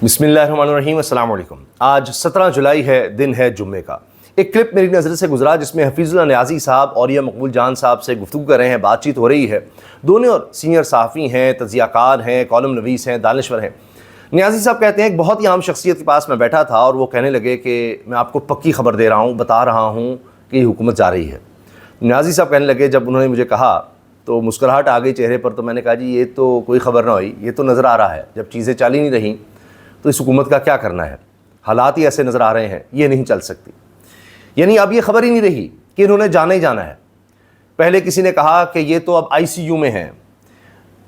بسم اللہ الرحمن الرحیم، السلام علیکم۔ آج 17 جولائی ہے، دن ہے جمعے کا۔ ایک کلپ میری نظر سے گزرا جس میں حفیظ اللہ نیازی صاحب اور یہ مقبول جان صاحب سے گفتگو کر رہے ہیں، بات چیت ہو رہی ہے۔ دونوں اور سینئر صحافی ہیں، تجزیہ کار ہیں، کالم نویس ہیں، دانشور ہیں۔ نیازی صاحب کہتے ہیں ایک بہت ہی عام شخصیت کے پاس میں بیٹھا تھا اور وہ کہنے لگے کہ میں آپ کو پکی خبر دے رہا ہوں، بتا رہا ہوں کہ یہ حکومت جا رہی ہے۔ نیازی صاحب کہنے لگے جب انہوں نے مجھے کہا تو مسکراہٹ آ گئی چہرے پر، تو میں نے کہا جی یہ تو کوئی خبر نہ ہوئی، یہ تو نظر آ رہا ہے جب چیزیں چل ہی نہیں رہیں تو اس حکومت کا کیا کرنا ہے، حالات ہی ایسے نظر آ رہے ہیں، یہ نہیں چل سکتی۔ یعنی اب یہ خبر ہی نہیں رہی کہ انہوں نے جانا ہی جانا ہے۔ پہلے کسی نے کہا کہ یہ تو اب ICU میں ہیں،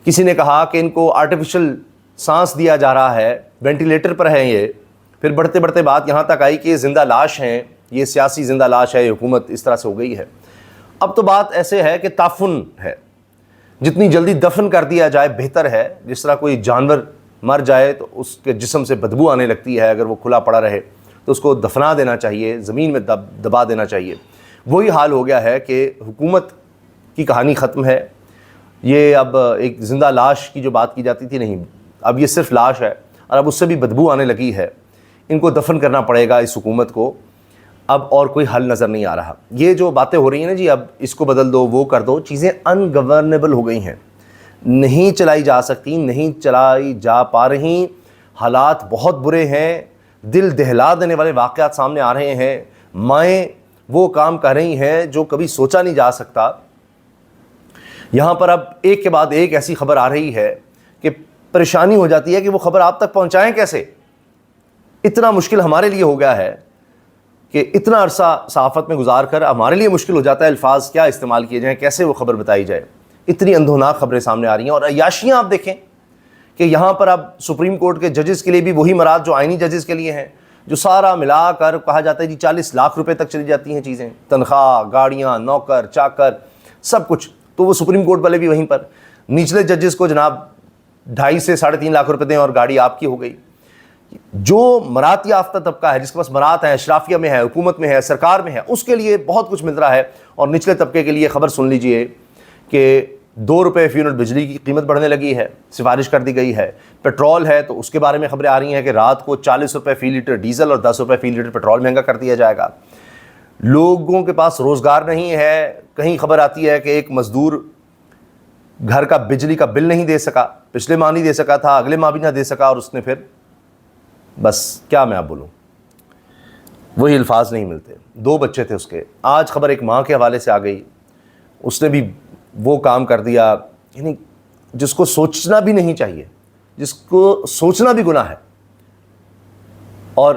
کسی نے کہا کہ ان کو آرٹیفیشل سانس دیا جا رہا ہے، وینٹیلیٹر پر ہیں یہ، پھر بڑھتے بڑھتے بات یہاں تک آئی کہ یہ زندہ لاش ہیں، یہ سیاسی زندہ لاش ہے، یہ حکومت اس طرح سے ہو گئی ہے۔ اب تو بات ایسے ہے کہ تعفن ہے، جتنی جلدی دفن کر دیا جائے بہتر ہے۔ جس طرح کوئی جانور مر جائے تو اس کے جسم سے بدبو آنے لگتی ہے، اگر وہ کھلا پڑا رہے تو اس کو دفنا دینا چاہیے، زمین میں دبا دینا چاہیے۔ وہی حال ہو گیا ہے کہ حکومت کی کہانی ختم ہے۔ یہ اب ایک زندہ لاش کی جو بات کی جاتی تھی نہیں، اب یہ صرف لاش ہے اور اب اس سے بھی بدبو آنے لگی ہے۔ ان کو دفن کرنا پڑے گا اس حکومت کو، اب اور کوئی حل نظر نہیں آ رہا۔ یہ جو باتیں ہو رہی ہیں نا جی، اب اس کو بدل دو، وہ کر دو، چیزیں ان گورنیبل ہو گئی ہیں، نہیں چلائی جا سکتی، نہیں چلائی جا پا رہی۔ حالات بہت برے ہیں، دل دہلا دینے والے واقعات سامنے آ رہے ہیں۔ مائیں وہ کام کر رہی ہیں جو کبھی سوچا نہیں جا سکتا۔ یہاں پر اب ایک کے بعد ایک ایسی خبر آ رہی ہے کہ پریشانی ہو جاتی ہے کہ وہ خبر آپ تک پہنچائیں کیسے۔ اتنا مشکل ہمارے لیے ہو گیا ہے کہ اتنا عرصہ صحافت میں گزار کر ہمارے لیے مشکل ہو جاتا ہے الفاظ کیا استعمال کیے جائیں، کیسے وہ خبر بتائی جائے۔ اتنی اندھوناک خبریں سامنے آ رہی ہیں، اور عیاشیاں آپ دیکھیں کہ یہاں پر اب سپریم کورٹ کے ججز کے لیے بھی وہی مراد جو آئینی ججز کے لیے ہیں، جو سارا ملا کر کہا جاتا ہے جی 40 لاکھ روپے تک چلی جاتی ہیں چیزیں، تنخواہ، گاڑیاں، نوکر چاکر، سب کچھ۔ تو وہ سپریم کورٹ والے بھی وہیں پر نچلے ججز کو جناب 2.5 سے 3.5 لاکھ روپے دیں اور گاڑی آپ کی ہو گئی۔ جو مرات یافتہ طبقہ ہے، جس کے پاس مرات ہیں، اشرافیہ میں ہے، حکومت میں ہے، سرکار میں ہے، اس کے لیے بہت کچھ مل رہا ہے۔ اور نچلے طبقے کے لیے خبر سن لیجئے کہ 2 روپے فی یونٹ بجلی کی قیمت بڑھنے لگی ہے، سفارش کر دی گئی ہے۔ پیٹرول ہے تو اس کے بارے میں خبریں آ رہی ہیں کہ رات کو 40 روپے فی لیٹر ڈیزل اور 10 روپے فی لیٹر پیٹرول مہنگا کر دیا جائے گا۔ لوگوں کے پاس روزگار نہیں ہے۔ کہیں خبر آتی ہے کہ ایک مزدور گھر کا بجلی کا بل نہیں دے سکا، پچھلے ماہ نہیں دے سکا تھا، اگلے ماہ بھی نہ دے سکا، اور اس نے پھر بس کیا میں آپ بولوں، وہی الفاظ نہیں ملتے۔ 2 بچے تھے اس کے۔ آج خبر ایک ماں کے حوالے سے آ گئی، اس نے بھی وہ کام کر دیا، یعنی جس کو سوچنا بھی نہیں چاہیے، جس کو سوچنا بھی گناہ ہے، اور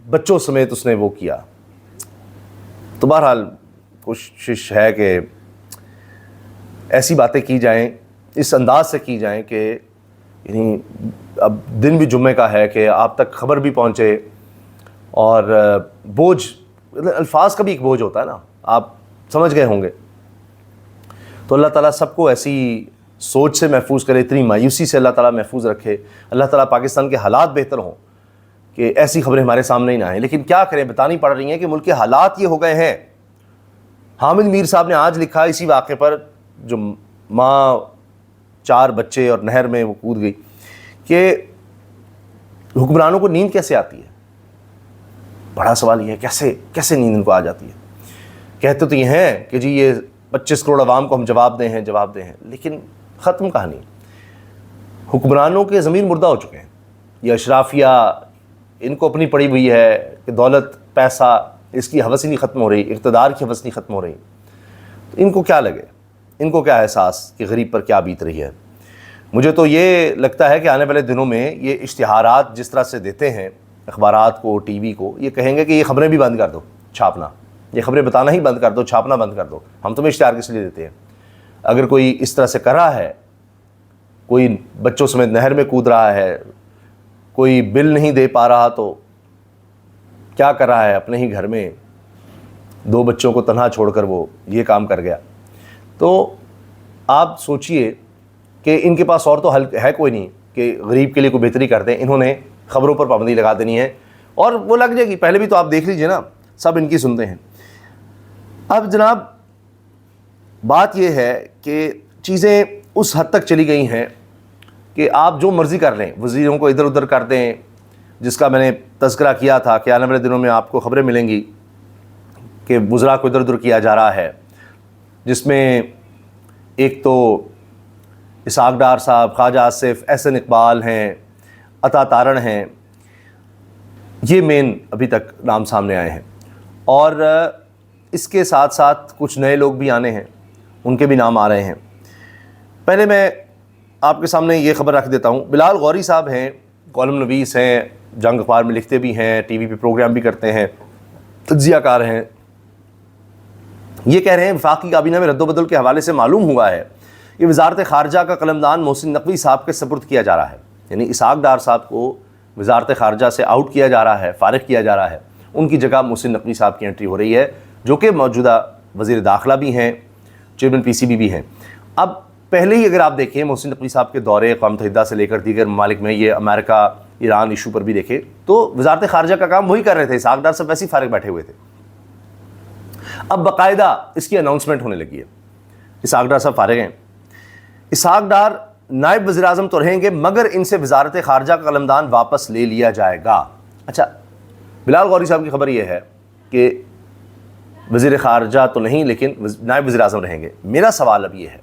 بچوں سمیت اس نے وہ کیا۔ تو بہرحال کوشش ہے کہ ایسی باتیں کی جائیں، اس انداز سے کی جائیں کہ یعنی اب دن بھی جمعے کا ہے کہ آپ تک خبر بھی پہنچے، اور بوجھ، الفاظ کا بھی ایک بوجھ ہوتا ہے نا، آپ سمجھ گئے ہوں گے۔ تو اللہ تعالیٰ سب کو ایسی سوچ سے محفوظ کرے، اتنی مایوسی سے اللہ تعالیٰ محفوظ رکھے۔ اللہ تعالیٰ پاکستان کے حالات بہتر ہوں کہ ایسی خبریں ہمارے سامنے ہی نہ آئیں، لیکن کیا کریں، بتانی پڑ رہی ہیں کہ ملک کے حالات یہ ہو گئے ہیں۔ حامد میر صاحب نے آج لکھا اسی واقعے پر، جو ماں 4 بچے اور نہر میں وہ کود گئی، کہ حکمرانوں کو نیند کیسے آتی ہے۔ بڑا سوال یہ ہے، کیسے نیند ان کو آ جاتی ہے۔ کہتے تو یہ ہیں کہ جی یہ 25 کروڑ عوام کو ہم جواب دیں ہیں، لیکن ختم کہانی۔ حکمرانوں کے ضمیر مردہ ہو چکے ہیں۔ یہ اشرافیہ، ان کو اپنی پڑی ہوئی ہے کہ دولت، پیسہ، اس کی ہوس ہی نہیں ختم ہو رہی، اقتدار کی ہوس نہیں ختم ہو رہی۔ تو ان کو کیا لگے، ان کو کیا احساس کہ غریب پر کیا بیت رہی ہے۔ مجھے تو یہ لگتا ہے کہ آنے والے دنوں میں یہ اشتہارات جس طرح سے دیتے ہیں اخبارات کو، ٹی وی کو، یہ کہیں گے کہ یہ خبریں بھی بند کر دو چھاپنا، یہ خبریں بتانا ہی بند کر دو، چھاپنا بند کر دو، ہم تمہیں اشتہار کس لیے دیتے ہیں۔ اگر کوئی اس طرح سے کر رہا ہے، کوئی بچوں سمیت نہر میں کود رہا ہے، کوئی بل نہیں دے پا رہا، تو کیا کر رہا ہے اپنے ہی گھر میں 2 بچوں کو تنہا چھوڑ کر وہ یہ کام کر گیا۔ تو آپ سوچئے کہ ان کے پاس اور تو حل ہے کوئی نہیں کہ غریب کے لیے کوئی بہتری کر دیں۔ انہوں نے خبروں پر پابندی لگا دینی ہے، اور وہ لگ جائے گی۔ پہلے بھی تو آپ دیکھ لیجئے نا، سب ان کی سنتے ہیں۔ اب جناب بات یہ ہے کہ چیزیں اس حد تک چلی گئی ہیں کہ آپ جو مرضی کر لیں، وزیروں کو ادھر ادھر کر دیں، جس کا میں نے تذکرہ کیا تھا کہ آنے والے دنوں میں آپ کو خبریں ملیں گی کہ وزراء کو ادھر ادھر کیا جا رہا ہے، جس میں ایک تو اسحاق ڈار صاحب، خواجہ آصف، احسن اقبال ہیں، عطا تارڑ ہیں، یہ مین ابھی تک نام سامنے آئے ہیں، اور اس کے ساتھ ساتھ کچھ نئے لوگ بھی آنے ہیں، ان کے بھی نام آ رہے ہیں۔ پہلے میں آپ کے سامنے یہ خبر رکھ دیتا ہوں، بلال غوری صاحب ہیں، کالم نویس ہیں، جنگ اخبار میں لکھتے بھی ہیں، ٹی وی پہ پروگرام بھی کرتے ہیں، تجزیہ کار ہیں۔ یہ کہہ رہے ہیں وفاقی کابینہ میں رد و بدل کے حوالے سے معلوم ہوا ہے کہ وزارت خارجہ کا قلمدان محسن نقوی صاحب کے سپرد کیا جا رہا ہے، یعنی اسحاق ڈار صاحب کو وزارت خارجہ سے آؤٹ کیا جا رہا ہے، فارغ کیا جا رہا ہے، ان کی جگہ محسن نقوی صاحب کی انٹری ہو رہی ہے، جو کہ موجودہ وزیر داخلہ بھی ہیں، چیئرمین پی سی بی بھی ہیں۔ اب پہلے ہی اگر آپ دیکھیں محسن نقوی صاحب کے دورے اقوام متحدہ سے لے کر دیگر ممالک میں، یہ امریکہ ایران ایشو پر بھی دیکھیں تو وزارت خارجہ کا کام وہی کر رہے تھے، اسحاق ڈار صاحب ویسے ہی فارغ بیٹھے ہوئے تھے۔ اب باقاعدہ اس کی اناؤنسمنٹ ہونے لگی ہے، اسحاق ڈار صاحب فارغ ہیں، اسحاق ڈار نائب وزیر اعظم تو رہیں گے مگر ان سے وزارت خارجہ کا قلمدان واپس لے لیا جائے گا۔ اچھا، بلال غوری صاحب کی خبر یہ ہے کہ وزیر خارجہ تو نہیں لیکن نائب وزیر اعظم رہیں گے۔ میرا سوال اب یہ ہے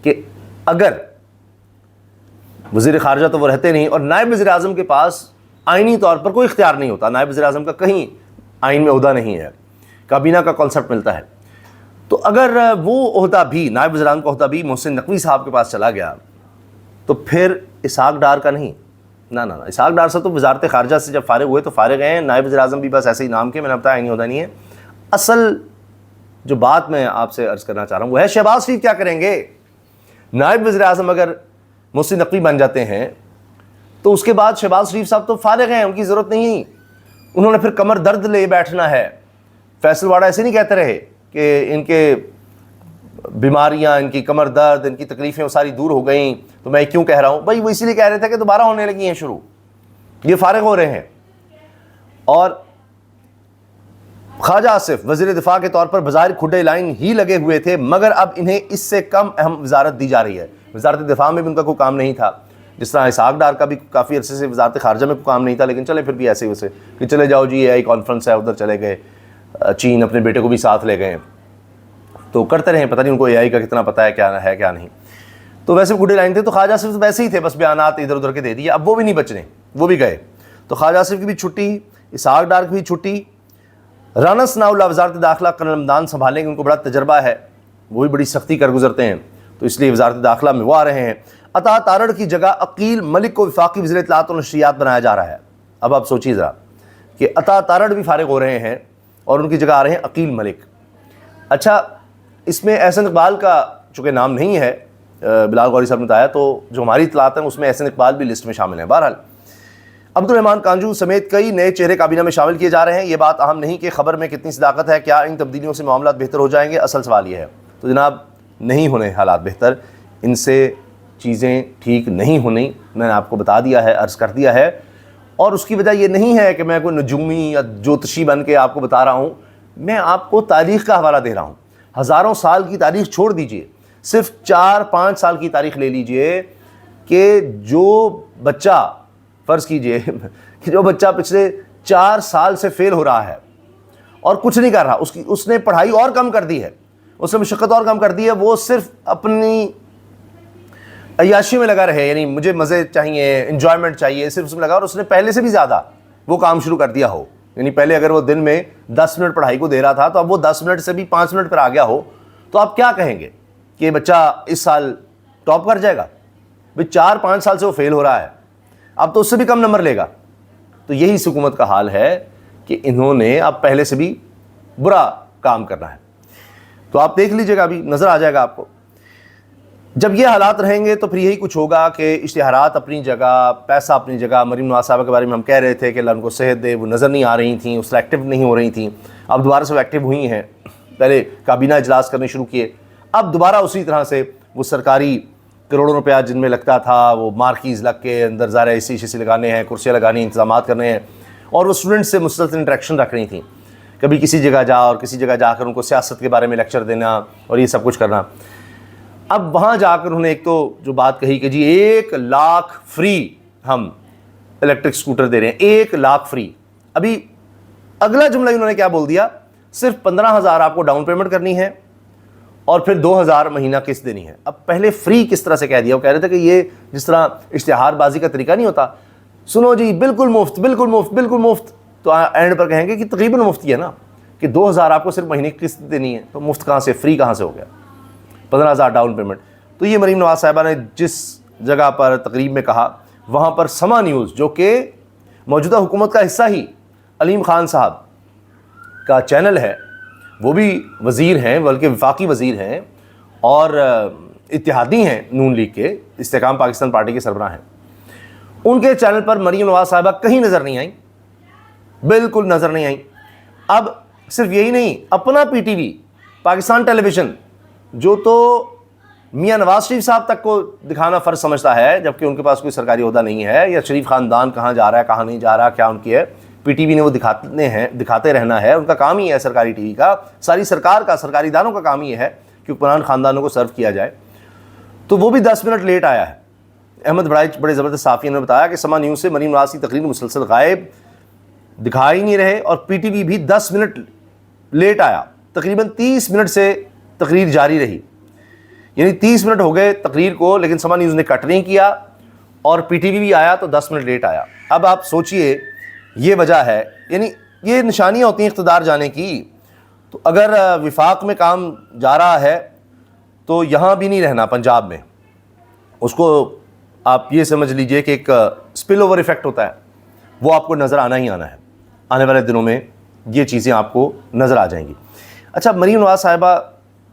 کہ اگر وزیر خارجہ تو وہ رہتے نہیں اور نائب وزیر اعظم کے پاس آئینی طور پر کوئی اختیار نہیں ہوتا، نائب وزیر اعظم کا کہیں آئین میں عہدہ نہیں ہے، کابینہ کا کانسیپٹ ملتا ہے، تو اگر وہ عہدہ بھی، نائب وزیر اعظم کا عہدہ بھی محسن نقوی صاحب کے پاس چلا گیا تو پھر اسحاق ڈار کا نہیں، نہ اسحاق ڈار صاحب تو وزارت خارجہ سے جب فارغ ہوئے تو فارغ ہیں، نائب وزیر اعظم بھی بس ایسے ہی نام کے، میں نے بتایا آئینی عہدہ نہیں ہے۔ اصل جو بات میں آپ سے عرض کرنا چاہ رہا ہوں وہ ہے شہباز شریف کیا کریں گے؟ نائب وزیر اعظم اگر محسن نقوی بن جاتے ہیں تو اس کے بعد شہباز شریف صاحب تو فارغ ہیں، ان کی ضرورت نہیں، انہوں نے پھر کمر درد لے بیٹھنا ہے۔ فیصل واڑہ ایسے نہیں کہتے رہے کہ ان کے بیماریاں، ان کی کمر درد، ان کی تکلیفیں وہ ساری دور ہو گئیں، تو میں کیوں کہہ رہا ہوں؟ بھائی وہ اسی لیے کہہ رہے تھے کہ دوبارہ ہونے لگی ہیں شروع، یہ فارغ ہو رہے ہیں۔ اور خواجہ آصف وزیر دفاع کے طور پر بظاہر کھڈے لائن ہی لگے ہوئے تھے مگر اب انہیں اس سے کم اہم وزارت دی جا رہی ہے۔ وزارت دفاع میں بھی ان کا کوئی کام نہیں تھا، جس طرح اسحاق ڈار کا بھی کافی عرصے سے وزارت خارجہ میں کوئی کام نہیں تھا، لیکن چلے پھر بھی ایسے ہی اسے کہ چلے جاؤ جی اے آئی کانفرنس ہے ادھر چلے گئے، چین اپنے بیٹے کو بھی ساتھ لے گئے، تو کرتے رہے، پتہ نہیں ان کو اے آئی کا کتنا پتہ ہے کیا نہیں۔ تو ویسے کھڈے لائن تھے، تو خواجہ آصف ویسے ہی تھے، بس بیانات ادھر ادھر کے دے دیے، اب وہ بھی نہیں بچنے، وہ بھی گئے۔ تو خواجہ آصف کی بھی چھٹی، اسحاق ڈار کی بھی چھٹی، رانا ثناء اللہ وزارت داخلہ قلمدان سنبھالیں گے، ان کو بڑا تجربہ ہے، وہ بھی بڑی سختی کر گزرتے ہیں، تو اس لیے وزارت داخلہ میں وہ آ رہے ہیں۔ عطا تارڑ کی جگہ عقیل ملک کو وفاقی وزیر اطلاعات و نشریات بنایا جا رہا ہے۔ اب آپ سوچیے ذرا کہ عطا تارڑ بھی فارغ ہو رہے ہیں اور ان کی جگہ آ رہے ہیں عقیل ملک۔ اچھا، اس میں احسن اقبال کا چونکہ نام نہیں ہے، بلال غوری صاحب نے بتایا، تو جو ہماری اطلاعات ہیں اس میں احسن اقبال بھی لسٹ میں شامل ہیں۔ بہرحال عبد الرحمان کانجو سمیت کئی نئے چہرے کابینہ میں شامل کیے جا رہے ہیں۔ یہ بات اہم نہیں کہ خبر میں کتنی صداقت ہے، کیا ان تبدیلیوں سے معاملات بہتر ہو جائیں گے، اصل سوال یہ ہے۔ تو جناب نہیں ہونے حالات بہتر، ان سے چیزیں ٹھیک نہیں ہونی، میں نے آپ کو بتا دیا ہے، عرض کر دیا ہے، اور اس کی وجہ یہ نہیں ہے کہ میں کوئی نجومی یا جوتشی بن کے آپ کو بتا رہا ہوں، میں آپ کو تاریخ کا حوالہ دے رہا ہوں۔ ہزاروں سال کی تاریخ چھوڑ دیجئے، صرف 4-5 سال کی تاریخ لے لیجئے کہ جو بچہ، فرض کیجئے کہ جو بچہ پچھلے 4 سال سے فیل ہو رہا ہے اور کچھ نہیں کر رہا، اس نے پڑھائی اور کم کر دی ہے، اس نے مشقت اور کم کر دی ہے، وہ صرف اپنی عیاشی میں لگا رہے، یعنی مجھے مزے چاہیے، انجوائمنٹ چاہیے، صرف اس میں لگا، اور اس نے پہلے سے بھی زیادہ وہ کام شروع کر دیا ہو، یعنی پہلے اگر وہ دن میں 10 منٹ پڑھائی کو دے رہا تھا تو اب وہ 10 منٹ سے بھی 5 منٹ پر آ گیا ہو، تو آپ کیا کہیں گے کہ یہ بچہ اس سال ٹاپ کر جائے گا؟ بھئی 4-5 سال سے وہ فیل ہو رہا ہے، اب تو اس سے بھی کم نمبر لے گا۔ تو یہی اس حکومت کا حال ہے کہ انہوں نے اب پہلے سے بھی برا کام کرنا ہے، تو آپ دیکھ لیجئے گا، ابھی نظر آ جائے گا آپ کو۔ جب یہ حالات رہیں گے تو پھر یہی کچھ ہوگا کہ اشتہارات اپنی جگہ، پیسہ اپنی جگہ۔ مریم نواز صاحبہ کے بارے میں ہم کہہ رہے تھے کہ اللہ ان کو صحت دے، وہ نظر نہیں آ رہی تھیں، اس ایکٹیو نہیں ہو رہی تھیں، اب دوبارہ سے وہ ایکٹیو ہوئی ہیں، پہلے کابینہ اجلاس کرنے شروع کیے، اب دوبارہ اسی طرح سے وہ سرکاری کروڑوں روپیہ جن میں لگتا تھا، وہ مارکیز لگ کے اندر ظاہر اے سی لگانے ہیں، کرسیاں لگانی، انتظامات کرنے ہیں، اور وہ اسٹوڈنٹ سے مسلسل انٹریکشن رکھ رہی تھیں، کبھی کسی جگہ جا اور کسی جگہ جا کر ان کو سیاست کے بارے میں لیکچر دینا اور یہ سب کچھ کرنا۔ اب وہاں جا کر انہوں نے ایک تو جو بات کہی کہ جی 1 لاکھ فری ہم الیکٹرک اسکوٹر دے رہے ہیں, 1 لاکھ فری. ابھی اگلا جملہ انہوں نے کیا بول دیا, صرف 15,000 آپ کو ڈاؤن پیمنٹ کرنی ہے اور پھر 2,000 مہینہ قسط دینی ہے. اب پہلے فری کس طرح سے کہہ دیا, وہ کہہ رہے تھے کہ یہ جس طرح اشتہار بازی کا طریقہ نہیں ہوتا, سنو جی بالکل مفت بالکل مفت بالکل مفت, تو اینڈ پر کہیں گے کہ تقریباً مفت ہی ہے نا, کہ 2,000 آپ کو صرف مہینے کی قسط دینی ہے, تو مفت کہاں سے, فری کہاں سے ہو گیا, 15,000 ڈاؤن پیمنٹ. تو یہ مریم نواز صاحبہ نے جس جگہ پر تقریب میں کہا, وہاں پر سما نیوز جو کہ موجودہ حکومت کا حصہ ہی علیم خان صاحب کا چینل ہے, وہ بھی وزیر ہیں بلکہ وفاقی وزیر ہیں اور اتحادی ہیں نون لیگ کے, استحکام پاکستان پارٹی کے سربراہ ہیں, ان کے چینل پر مریم نواز صاحبہ کہیں نظر نہیں آئیں, بالکل نظر نہیں آئیں. اب صرف یہی نہیں, اپنا پی ٹی وی پاکستان ٹیلی ویژن جو تو میاں نواز شریف صاحب تک کو دکھانا فرض سمجھتا ہے, جبکہ ان کے پاس کوئی سرکاری عہدہ نہیں ہے, یا شریف خاندان کہاں جا رہا ہے کہاں نہیں جا رہا کیا ان کی ہے, پی ٹی وی نے وہ دکھاتے رہنا ہے, ان کا کام ہی ہے سرکاری ٹی وی کا, ساری سرکار کا سرکاری اداروں کا کام ہی ہے کہ حکمران خاندانوں کو سرو کیا جائے. تو وہ بھی 10 منٹ لیٹ آیا ہے. احمد بڑائچ بڑے زبردست صحافی نے بتایا کہ سما نیوز سے مریم نواز کی تقریر مسلسل غائب, دکھا ہی نہیں رہے, اور پی ٹی وی بھی 10 منٹ لیٹ آیا, تقریباً 30 منٹ سے تقریر جاری رہی, یعنی 30 منٹ ہو گئے تقریر کو, لیکن سما نیوز نے کٹ نہیں کیا, اور پی ٹی وی بھی آیا تو 10 منٹ لیٹ آیا. اب آپ سوچئے یہ وجہ ہے, یعنی یہ نشانیاں ہوتی ہیں اقتدار جانے کی. تو اگر وفاق میں کام جا رہا ہے تو یہاں بھی نہیں رہنا, پنجاب میں, اس کو آپ یہ سمجھ لیجئے کہ ایک اسپل اوور ایفیکٹ ہوتا ہے, وہ آپ کو نظر آنا ہی آنا ہے. آنے والے دنوں میں یہ چیزیں آپ کو نظر آ جائیں گی. اچھا, مریم نواز صاحبہ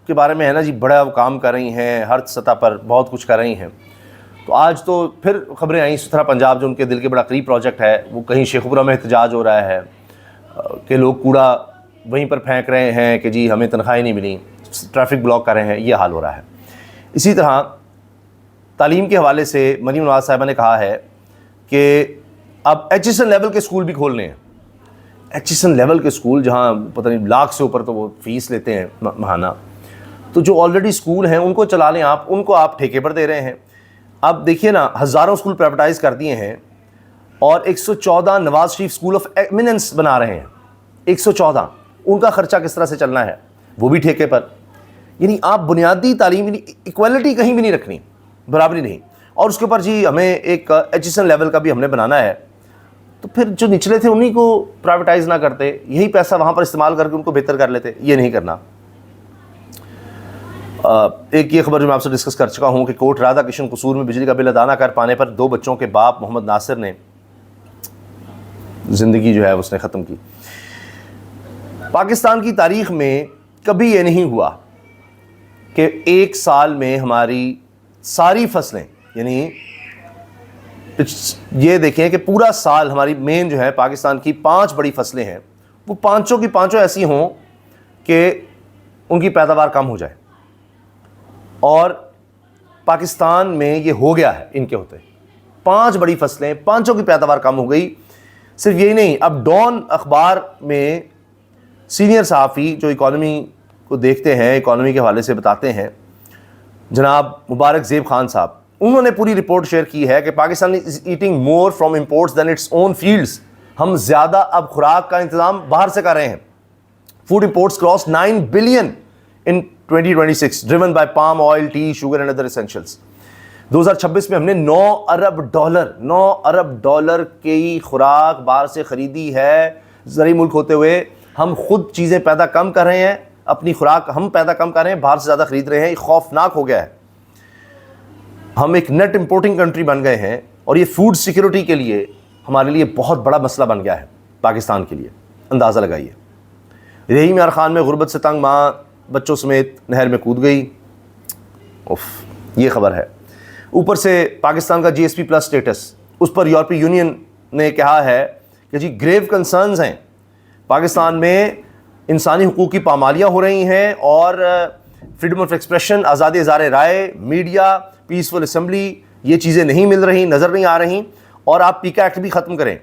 کے بارے میں ہے نا جی, بڑا وہ کام کر رہی ہیں, ہر سطح پر بہت کچھ کر رہی ہیں. تو آج تو پھر خبریں آئیں, ستھرا پنجاب جو ان کے دل کے بڑا قریب پروجیکٹ ہے, وہ کہیں شیخوپورہ میں احتجاج ہو رہا ہے کہ لوگ کوڑا وہیں پر پھینک رہے ہیں کہ جی ہمیں تنخواہیں نہیں ملیں, ٹریفک بلاک کر رہے ہیں, یہ حال ہو رہا ہے. اسی طرح تعلیم کے حوالے سے مریم نواز صاحبہ نے کہا ہے کہ اب ایچ ایس این لیول کے اسکول بھی کھولنے ہیں. ایچ ایس این لیول کے اسکول جہاں پتہ نہیں لاکھ سے اوپر تو وہ فیس لیتے ہیں ماہانہ, تو جو آلریڈی اسکول ہیں ان کو چلا لیں آپ, ان کو آپ ٹھیکے پر دے رہے ہیں. اب دیکھیے نا, ہزاروں اسکول پرائیویٹائز کر دیے ہیں اور 114 Nawaz Sharif school of eminence بنا رہے ہیں. 114, ان کا خرچہ کس طرح سے چلنا ہے, وہ بھی ٹھیکے پر. یعنی آپ بنیادی تعلیم, ایکویلٹی کہیں بھی نہیں رکھنی, برابری نہیں, اور اس کے اوپر جی ہمیں ایک ایچ ایس این لیول کا بھی ہم نے بنانا ہے, تو پھر جو نچلے تھے انہیں کو پرائیویٹائز نہ کرتے, یہی پیسہ وہاں پر استعمال کر کے ان کو بہتر کر لیتے, یہ نہیں کرنا. ایک یہ خبر جو میں آپ سے ڈسکس کر چکا ہوں کہ کوٹ رادھا کرشن قصور میں بجلی کا بل ادا نہ کر پانے پر 2 بچوں کے باپ محمد ناصر نے زندگی جو ہے اس نے ختم کی. پاکستان کی تاریخ میں کبھی یہ نہیں ہوا کہ ایک سال میں ہماری ساری فصلیں, یعنی یہ دیکھیں کہ پورا سال ہماری مین جو ہے پاکستان کی 5 بڑی فصلیں ہیں, وہ پانچوں کی پانچوں ایسی ہوں کہ ان کی پیداوار کم ہو جائے. اور پاکستان میں یہ ہو گیا ہے ان کے ہوتے, 5 بڑی فصلیں, پانچوں کی پیداوار کم ہو گئی. صرف یہی نہیں, اب ڈان اخبار میں سینئر صحافی جو اکانومی کو دیکھتے ہیں, اکانومی کے حوالے سے بتاتے ہیں, جناب مبارک زیب خان صاحب, انہوں نے پوری رپورٹ شیئر کی ہے کہ Pakistan is eating more from imports than its own fields. ہم زیادہ اب خوراک کا انتظام باہر سے کر رہے ہیں. Food imports cross 9 billion in 2026 driven by palm oil, tea, sugar and other essentials. 2026 میں ہم نے $9 ارب کی خوراک باہر سے خریدی ہے. زرعی ملک ہوتے ہوئے ہم خود چیزیں پیدا کم کر رہے ہیں, اپنی خوراک ہم پیدا کم کر رہے ہیں, باہر سے زیادہ خرید رہے ہیں. یہ خوفناک ہو گیا ہے. ہم ایک نیٹ امپورٹنگ کنٹری بن گئے ہیں, اور یہ فوڈ سیکیورٹی کے لیے ہمارے لیے بہت بڑا مسئلہ بن گیا ہے پاکستان کے لیے. اندازہ لگائیے, رحیم یار خان میں غربت سے تنگ ماں بچوں سمیت نہر میں کود گئی. یہ خبر ہے. اوپر سے پاکستان کا GSP پلس سٹیٹس, اس پر یورپی یونین نے کہا ہے کہ جی گریو کنسرنز ہیں, پاکستان میں انسانی حقوق کی پامالیاں ہو رہی ہیں, اور فریڈم آف ایکسپریشن, آزادی اظہار رائے, میڈیا, پیسفل اسمبلی, یہ چیزیں نہیں مل رہی, نظر نہیں آ رہی, اور آپ پیکا ایکٹ بھی ختم کریں,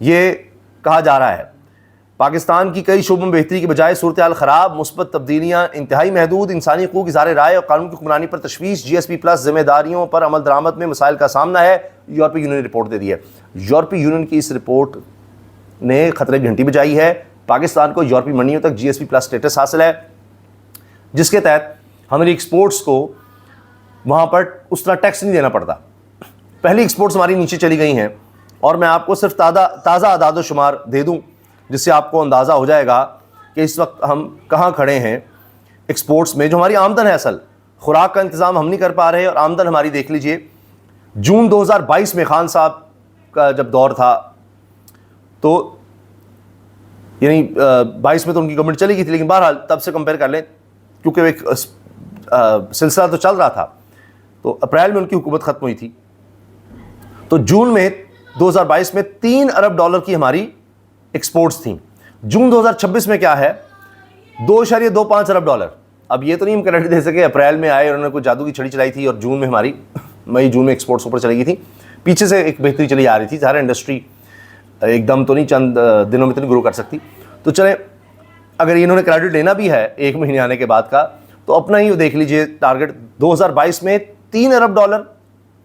یہ کہا جا رہا ہے. پاکستان کی کئی شعبوں میں بہتری کی بجائے صورتحال خراب، مثبت تبدیلیاں انتہائی محدود، انسانی حقوق، اظہار رائے اور قانون کی حکمرانی پر تشویش، جی ایس پی پلس ذمہ داریوں پر عمل درآمد میں مسائل کا سامنا ہے، یورپی یونین نے رپورٹ دے دی ہے۔ یورپی یونین کی اس رپورٹ نے خطرے کی گھنٹی بجائی ہے۔ پاکستان کو یورپی منڈیوں تک جی ایس پی پلس اسٹیٹس حاصل ہے، جس کے تحت ہماری ایکسپورٹس کو وہاں پر اس طرح ٹیکس نہیں دینا پڑتا۔ پہلی ایکسپورٹس ہماری نیچے چلی گئی ہیں، اور میں آپ کو صرف تازہ اعداد و شمار دے دوں جس سے آپ کو اندازہ ہو جائے گا کہ اس وقت ہم کہاں کھڑے ہیں ایکسپورٹس میں۔ جو ہماری آمدن ہے، اصل خوراک کا انتظام ہم نہیں کر پا رہے، اور آمدن ہماری دیکھ لیجئے، جون 2022 میں خان صاحب کا جب دور تھا تو یعنی 22 میں تو ان کی گورنمنٹ چلی گئی تھی، لیکن بہرحال تب سے کمپیئر کر لیں کیونکہ ایک سلسلہ تو چل رہا تھا، تو اپریل میں ان کی حکومت ختم ہوئی تھی، تو جون میں 2022 میں 3 ارب ڈالر کی ہماری ایکسپورٹس تھیں۔ جون 2026 میں کیا ہے؟ 2.25 ارب ڈالر۔ اب یہ تو نہیں ہم کریڈٹ دے سکے، اپریل میں آئے اور انہوں نے کوئی جادو کی چھڑی چلائی تھی اور جون میں ہماری جون میں ایکسپورٹس اوپر چلی گئی تھی، پیچھے سے ایک بہتری چلی آ رہی تھی۔ سارا انڈسٹری ایک دم تو نہیں، چند دنوں میں تو نہیں گرو کر سکتی۔ تو چلیں، اگر انہوں نے کریڈٹ لینا بھی ہے ایک مہینے آنے کے بعد کا، تو اپنا ہی دیکھ لیجئے ٹارگٹ 2022 میں 3 ارب ڈالر،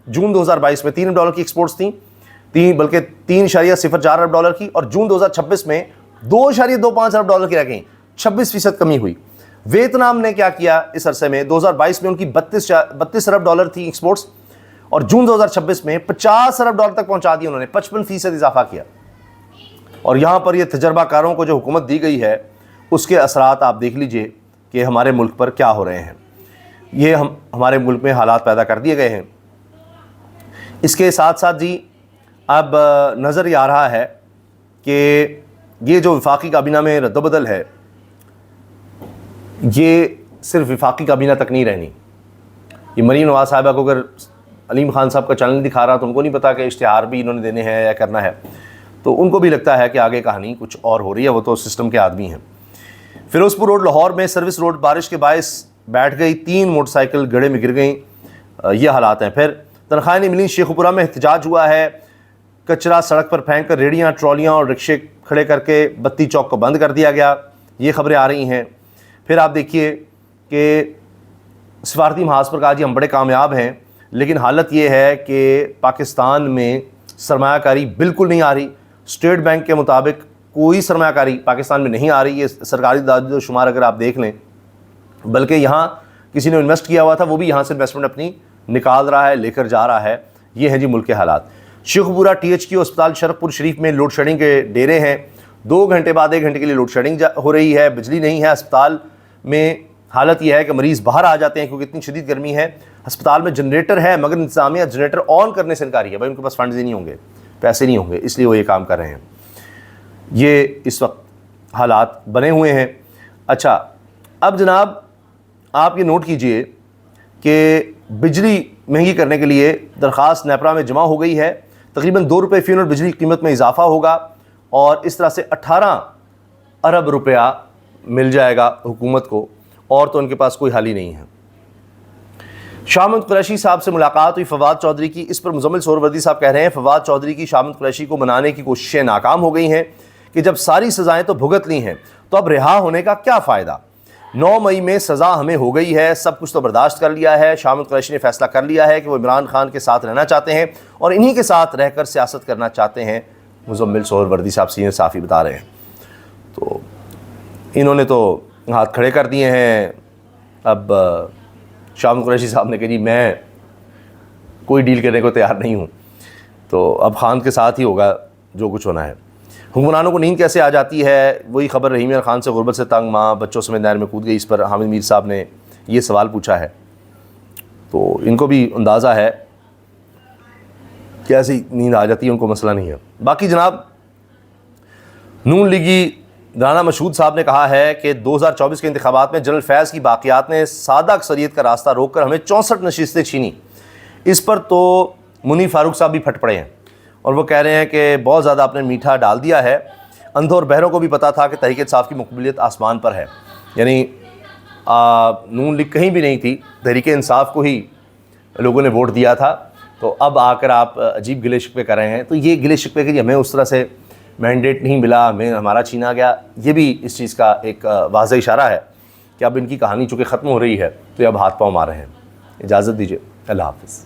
جون 2022 میں 3 ارب ڈالر کی ایکسپورٹس تھیں، بلکہ 3.04 ارب ڈالر کی، اور جون 2026 میں 2.25 ارب ڈالر کی رہ گئیں، 26% کمی ہوئی۔ ویتنام نے کیا کیا اس عرصے میں؟ 2022 میں ان کی 32 ارب ڈالر تھی ایکسپورٹس، اور جون 2026 میں 50 ارب ڈالر تک پہنچا دی انہوں نے، 55% اضافہ کیا۔ اور یہاں پر یہ تجربہ کاروں کو جو حکومت دی گئی ہے، اس کے اثرات آپ دیکھ لیجئے کہ ہمارے ملک پر کیا ہو رہے ہیں۔ یہ ہمارے ملک میں حالات پیدا کر دیے گئے ہیں۔ اس کے ساتھ ساتھ جی اب نظر یہ آ رہا ہے کہ یہ جو وفاقی کابینہ میں رد و بدل ہے، یہ صرف وفاقی کابینہ تک نہیں رہنی۔ یہ مریم نواز صاحبہ کو اگر علیم خان صاحب کا چینل نہیں دکھا رہا تو ان کو نہیں پتا کہ اشتہار بھی انہوں نے دینے ہیں یا کرنا ہے، تو ان کو بھی لگتا ہے کہ آگے کہانی کچھ اور ہو رہی ہے، وہ تو سسٹم کے آدمی ہیں۔ فیروز پور روڈ لاہور میں سروس روڈ بارش کے باعث بیٹھ گئی، 3 موٹر سائیکل گڑھے میں گر گئیں، یہ حالات ہیں۔ پھر تنخواہیں نہیں ملیں، شیخ پورہ میں احتجاج ہوا ہے، کچرا سڑک پر پھینک کر ریڑیاں، ٹرالیاں اور رکشے کھڑے کر کے بتی چوک کو بند کر دیا گیا، یہ خبریں آ رہی ہیں۔ پھر آپ دیکھیے کہ سفارتی محاذ پر کہا جی ہم بڑے کامیاب ہیں، لیکن حالت یہ ہے کہ پاکستان میں سرمایہ کاری بالکل نہیں آ رہی۔ اسٹیٹ بینک کے مطابق کوئی سرمایہ کاری پاکستان میں نہیں آ رہی، یہ سرکاری داد و شمار اگر آپ دیکھ لیں، بلکہ یہاں کسی نے انویسٹ کیا ہوا تھا وہ بھی یہاں سے انویسٹمنٹ اپنی نکال رہا ہے، لے کر جا رہا ہے۔ یہ ہیں جی ملک کے حالات۔ شیخ پورہ ٹی ایچ کیو اسپتال شرف پور شریف میں لوڈ شیڈنگ کے ڈیرے ہیں، 2 گھنٹے بعد 1 گھنٹے کے لیے لوڈ شیڈنگ ہو رہی ہے، بجلی نہیں ہے اسپتال میں۔ حالت یہ ہے کہ مریض باہر آ جاتے ہیں کیونکہ اتنی شدید گرمی ہے۔ اسپتال میں جنریٹر ہے مگر انتظامیہ جنریٹر آن کرنے سے انکاری ہے، بھائی ان کے پاس فنڈز ہی نہیں ہوں گے، پیسے نہیں ہوں گے، اس لیے وہ یہ کام کر رہے ہیں۔ یہ اس وقت حالات بنے ہوئے ہیں۔ اچھا، اب جناب آپ یہ نوٹ کیجئے کہ بجلی مہنگی کرنے کے لیے درخواست نیپرا میں جمع ہو گئی ہے، تقریباً 2 روپے فی یونٹ بجلی کی قیمت میں اضافہ ہوگا، اور اس طرح سے 18 ارب روپیہ مل جائے گا حکومت کو، اور تو ان کے پاس کوئی حل ہی نہیں ہے۔ شاہ محمود قریشی صاحب سے ملاقات ہوئی فواد چودھری کی، اس پر مزمل سہروردی صاحب کہہ رہے ہیں فواد چودھری کی شاہ محمود قریشی کو منانے کی کوششیں ناکام ہو گئی ہیں کہ جب ساری سزائیں تو بھگت لی ہیں تو اب رہا ہونے کا کیا فائدہ؟ 9 مئی میں سزا ہمیں ہو گئی ہے، سب کچھ تو برداشت کر لیا ہے۔ شاہ محمود قریشی نے فیصلہ کر لیا ہے کہ وہ عمران خان کے ساتھ رہنا چاہتے ہیں اور انہی کے ساتھ رہ کر سیاست کرنا چاہتے ہیں، مزمل سہروردی صاحب سینئر صحافی بتا رہے ہیں۔ تو انہوں نے تو ہاتھ کھڑے کر دیے ہیں۔ اب شاہ محمود قریشی صاحب نے کہا جی میں کوئی ڈیل کرنے کو تیار نہیں ہوں، تو اب خان کے ساتھ ہی ہوگا جو کچھ ہونا ہے۔ حکمرانوں کو نیند کیسے آ جاتی ہے؟ وہی خبر رحیم یار خان سے غربت سے تنگ ماں بچوں سمیت نہر میں کود گئی، اس پر حامد میر صاحب نے یہ سوال پوچھا ہے، تو ان کو بھی اندازہ ہے کہ ایسی نیند آ جاتی ہے، ان کو مسئلہ نہیں ہے۔ باقی جناب نون لیگی رانا مشہود صاحب نے کہا ہے کہ 2024 کے انتخابات میں جنرل فیض کی باقیات نے سادہ اکثریت کا راستہ روک کر ہمیں 64 نشستیں چھینی۔ اس پر تو منی فاروق صاحب بھی پھٹ پڑے ہیں اور وہ کہہ رہے ہیں کہ بہت زیادہ آپ نے میٹھا ڈال دیا ہے۔ اندھوں اور بہروں کو بھی پتا تھا کہ تحریک انصاف کی مقبولیت آسمان پر ہے، یعنی نون لیگ کہیں بھی نہیں تھی، تحریک انصاف کو ہی لوگوں نے ووٹ دیا تھا، تو اب آ کر آپ عجیب گلے شکوے کر رہے ہیں۔ تو یہ گلے شکوے کہ ہمیں اس طرح سے مینڈیٹ نہیں ملا، ہمارا چھینا گیا، یہ بھی اس چیز کا ایک واضح اشارہ ہے کہ اب ان کی کہانی چونکہ ختم ہو رہی ہے تو یہ اب ہاتھ پاؤں مار رہے ہیں۔ اجازت دیجیے، اللہ حافظ۔